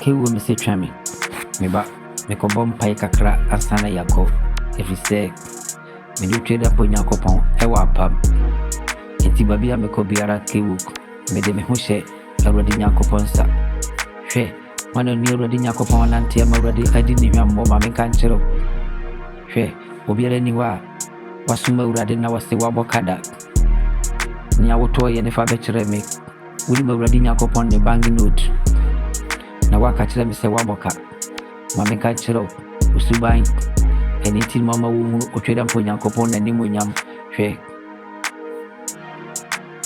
kewu me se twa me ba me ko bom pai kakra asana yako every say me do trade up Nyankopon e wa pam enti babia me ko biara kewu me de me ho hye Awurade Nyankopon sa hwe wana ni Awurade Nyankopon nante am Awurade adi ni hwammo ma me kan kyerɛ hwe obiara ni wa wasuma Awurade na wase wabɔkada ni awoto ye ne fa be kyerɛ me wuri ma Awurade Nyankopon ne bank note na waka kyerɛ me sɛ wabɔka ma me kan kyerɛ usuban eni ti mama wo otweda mpo Nyankopon na nimonyam hwe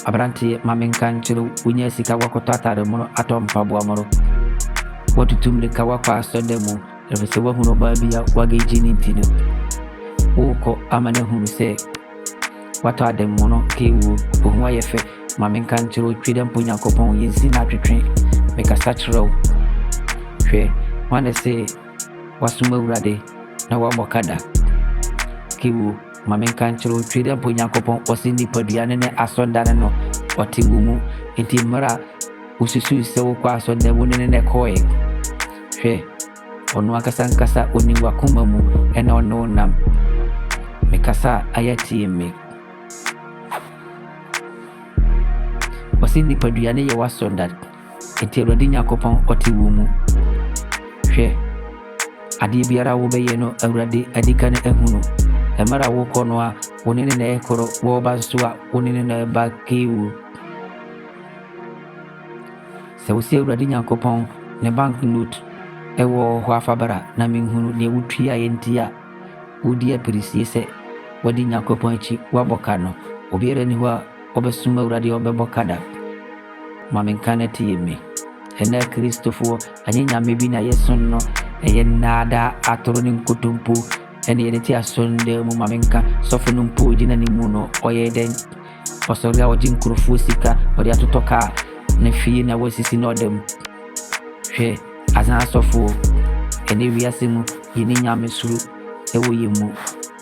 abrante ma me kan kyerɛ unya sika wakɔtɔ atare mo atom paboa mo wotutum le ka wakɔ asɔde mu efese wo hunu ba bia wageji ni ntino wokɔ amane hunu sɛ wato adem mo no kewu ohu ayɛfɛ ma me kan kyerɛ otweda mpo Nyankopon yensi na twetwe me kasa kyerɛ hwe wane se wasuma Awurade na wabɔkada kewu ma me kan kyerɛ otweda mpo Nyankopon ɔse nipaduane ne asɔndane no ɔte wo mu enti mmara ususu sɛ wokɔ asɔnda mu ne kɔɛ hwɛ ɔno akasa nkasa oni wakoma mu ɛna ɔno nam me kasa ayɛtie me ɔse nipaduane yɛ wasɔnda enti Awurade Nyankopon ɔte wo mu hwɛ adeɛ biara wobɛyɛ no Awurade adika ne ahunu ɛmara wokɔ no a wone ne na ɛkɔrɔ wɔba nso a wone ne na ɛba kewu sɛ wosi Awurade Nyankopon ne bank note ɛwɔ hɔ afabara na menhunu ne wotwi ayɛnti a wodi apirisie sɛ wadi Nyankopon akyi wabɔka no obiara ni hɔ a ɔbɛsuma Awurade ɔbɛbɔka da ma menka na tie me ɛna Kristofoɔ anyɛ nyame bi na yɛson no ɛyɛ nada atoro ne nkotompo ɛne yɛde te asɔnda mu ma menka sɔfo no mpo gyina ne mu no ɔyɛ dɛn ɔsɔre a ɔgye nkurɔfoɔ sika ɔde atotɔ kaa ne fie na wasisi na ɔdam hwɛ azan asɔfo ɛne wiase mu yɛne nyame suru ɛwɔ yɛ mu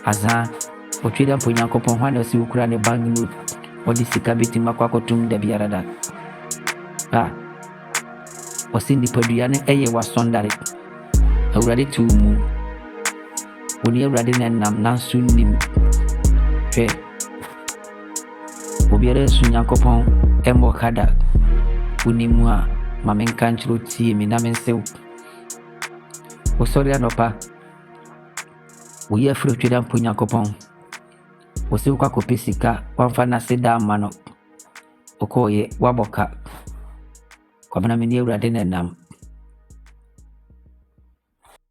azan ɔtweda mpo Nyankopɔn hɔ na ɔsi wokura ne bank note ɔde sika bɛtim akɔ akɔtom da biara da ɔsi nipaduane ɛyɛ wasɔndare Awurade tu mu oni Awurade na nam nanso nim hwɛ obiara nso Nyankopɔn ɛmmɔ kada oni mu a ma me nka nkyerɛ tie me na me nsew wosɔre anɔpa woyɛ afiri otweda mpo Nyankopɔn wosi wokɔ akɔpɛ sika wamfa n'ase da ama no wokɔɔyɛ wabɔka kwabena me ni Awurade na nam